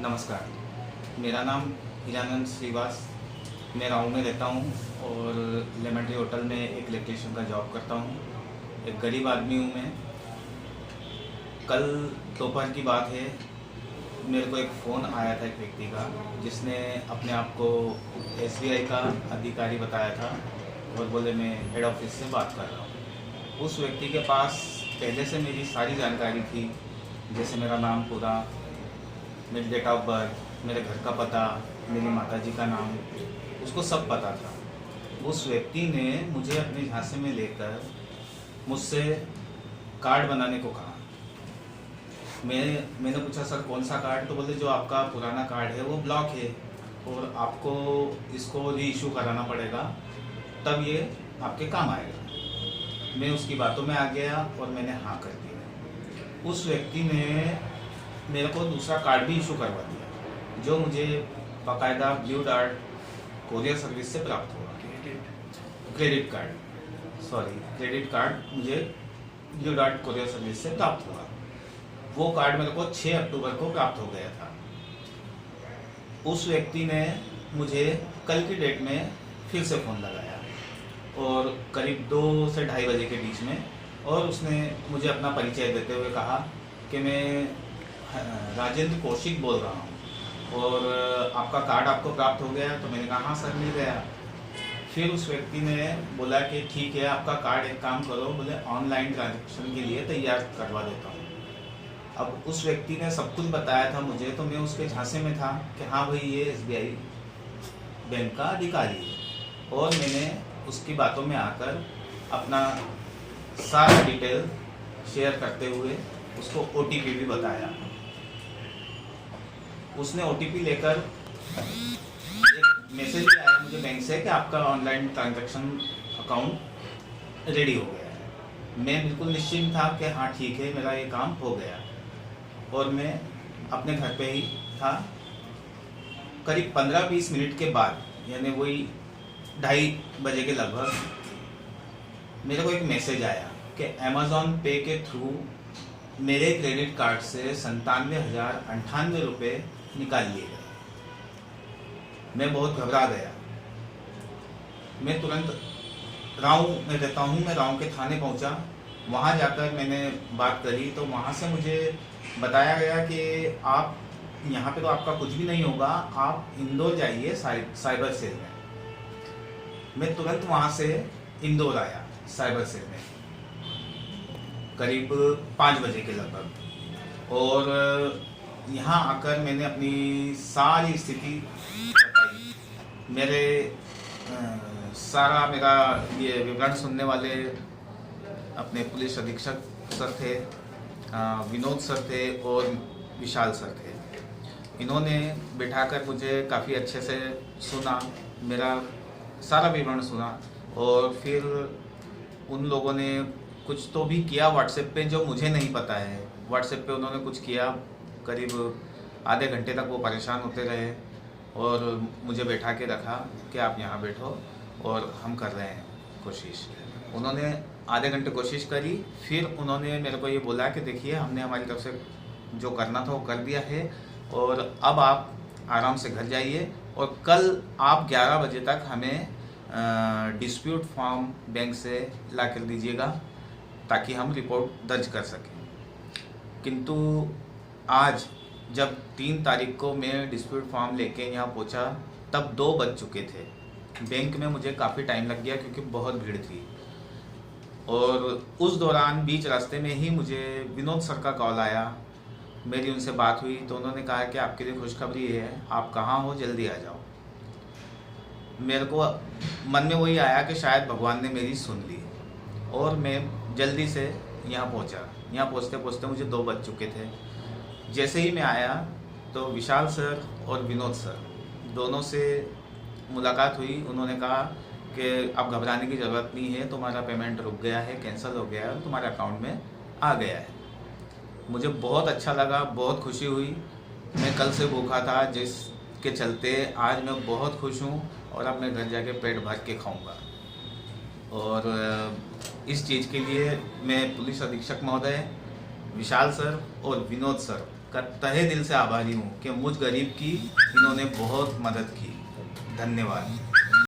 नमस्कार, मेरा नाम हिरानंद श्रीवास। मैं गाँव में रहता हूँ और लेमन ट्री होटल में एक इलेक्ट्रीशियन का जॉब करता हूँ। एक गरीब आदमी हूँ मैं। कल दोपहर की बात है, मेरे को एक फ़ोन आया था एक व्यक्ति का, जिसने अपने आप को एसबीआई का अधिकारी बताया था और बोले मैं हेड ऑफिस से बात कर रहा हूँ। उस व्यक्ति के पास पहले से मेरी सारी जानकारी थी, जैसे मेरा नाम पूरा, मेरी डेट ऑफ बर्थ, मेरे घर का पता, मेरी माताजी का नाम, उसको सब पता था। उस व्यक्ति ने मुझे अपने झांसे में लेकर मुझसे कार्ड बनाने को कहा। मैंने पूछा सर कौन सा कार्ड? तो बोले जो आपका पुराना कार्ड है वो ब्लॉक है और आपको इसको री इशू कराना पड़ेगा, तब ये आपके काम आएगा। मैं उसकी बातों में आ गया और मैंने हाँ कर दिया। उस व्यक्ति ने मेरे को दूसरा कार्ड भी इशू करवा दिया, जो मुझे बाकायदा ब्लू डार्ट कोरियर सर्विस से प्राप्त हुआ। क्रेडिट कार्ड मुझे ब्लू डार्ट कोरियर सर्विस से प्राप्त हुआ। वो कार्ड मेरे को 6 अक्टूबर को प्राप्त हो गया था। उस व्यक्ति ने मुझे कल की डेट में फिर से फ़ोन लगाया और करीब 2 से 2:30 बजे के बीच में, और उसने मुझे अपना परिचय देते हुए कहा कि मैं राजेंद्र कौशिक बोल रहा हूँ और आपका कार्ड आपको प्राप्त हो गया। तो मैंने कहा हाँ सर, मिल गया। फिर उस व्यक्ति ने बोला कि ठीक है, आपका कार्ड एक काम करो, बोले ऑनलाइन ट्रांजैक्शन के लिए तैयार करवा देता हूँ। अब उस व्यक्ति ने सब कुछ बताया था मुझे, तो मैं उसके झांसे में था कि हाँ भाई ये एसबीआई बैंक का अधिकारी है, और मैंने उसकी बातों में आकर अपना सारा डिटेल शेयर करते हुए उसको ओटीपी भी बताया। उसने ओटीपी लेकर, एक मैसेज भी आया मुझे बैंक से कि आपका ऑनलाइन ट्रांजैक्शन अकाउंट रेडी हो गया है। मैं बिल्कुल निश्चिंत था कि हाँ ठीक है, मेरा ये काम हो गया, और मैं अपने घर पे ही था। करीब 15-20 मिनट के बाद, यानी वही 2:30 बजे के लगभग, मेरे को एक मैसेज आया कि अमेज़ॉन पे के थ्रू मेरे क्रेडिट कार्ड से 97,098 रुपये निकाल लिए गए। मैं बहुत घबरा गया। मैं तुरंत राव में रहता हूँ, मैं राव के थाने पहुँचा। वहाँ जाकर मैंने बात करी तो वहाँ से मुझे बताया गया कि आप यहाँ पे तो आपका कुछ भी नहीं होगा, आप इंदौर जाइए साइबर सेल में। मैं तुरंत वहाँ से इंदौर आया साइबर सेल में करीब 5 बजे के लगभग, और यहाँ आकर मैंने अपनी सारी स्थिति बताई। सारा मेरा ये विवरण सुनने वाले अपने पुलिस अधीक्षक सर थे, विनोद सर थे और विशाल सर थे। इन्होंने बिठाकर मुझे काफ़ी अच्छे से सुना, मेरा सारा विवरण सुना, और फिर उन लोगों ने कुछ तो भी किया व्हाट्सएप पे जो मुझे नहीं पता है। व्हाट्सएप पे उन्होंने कुछ किया, करीब आधे घंटे तक वो परेशान होते रहे और मुझे बैठा के रखा कि आप यहाँ बैठो और हम कर रहे हैं कोशिश। उन्होंने आधे घंटे कोशिश करी, फिर उन्होंने मेरे को ये बोला कि देखिए हमने हमारी तरफ से जो करना था वो कर दिया है, और अब आप आराम से घर जाइए और कल आप 11 बजे तक हमें डिस्प्यूट फॉर्म बैंक से ला कर दीजिएगा ताकि हम रिपोर्ट दर्ज कर सकें। किंतु आज जब 3 तारीख को मैं डिस्प्यूट फॉर्म लेके यहाँ पहुँचा तब 2 बज चुके थे। बैंक में मुझे काफ़ी टाइम लग गया क्योंकि बहुत भीड़ थी, और उस दौरान बीच रास्ते में ही मुझे विनोद सर का कॉल आया। मेरी उनसे बात हुई तो उन्होंने कहा कि आपके लिए खुशखबरी है, आप कहाँ हो, जल्दी आ जाओ। मेरे को मन में वही आया कि शायद भगवान ने मेरी सुन ली, और मैं जल्दी से यहाँ पहुँचा। यहाँ पहुँचते पहुँचते मुझे 2 बज चुके थे। जैसे ही मैं आया तो विशाल सर और विनोद सर दोनों से मुलाकात हुई। उन्होंने कहा कि अब घबराने की ज़रूरत नहीं है, तुम्हारा पेमेंट रुक गया है, कैंसिल हो गया है, तुम्हारे अकाउंट में आ गया है। मुझे बहुत अच्छा लगा, बहुत खुशी हुई। मैं कल से भूखा था, जिसके चलते आज मैं बहुत खुश हूँ और अपने घर जाके पेट भर के खाऊँगा। और इस चीज़ के लिए मैं पुलिस अधीक्षक महोदय, विशाल सर और विनोद सर का तहे दिल से आभारी हूँ कि मुझ गरीब की इन्होंने बहुत मदद की। धन्यवाद।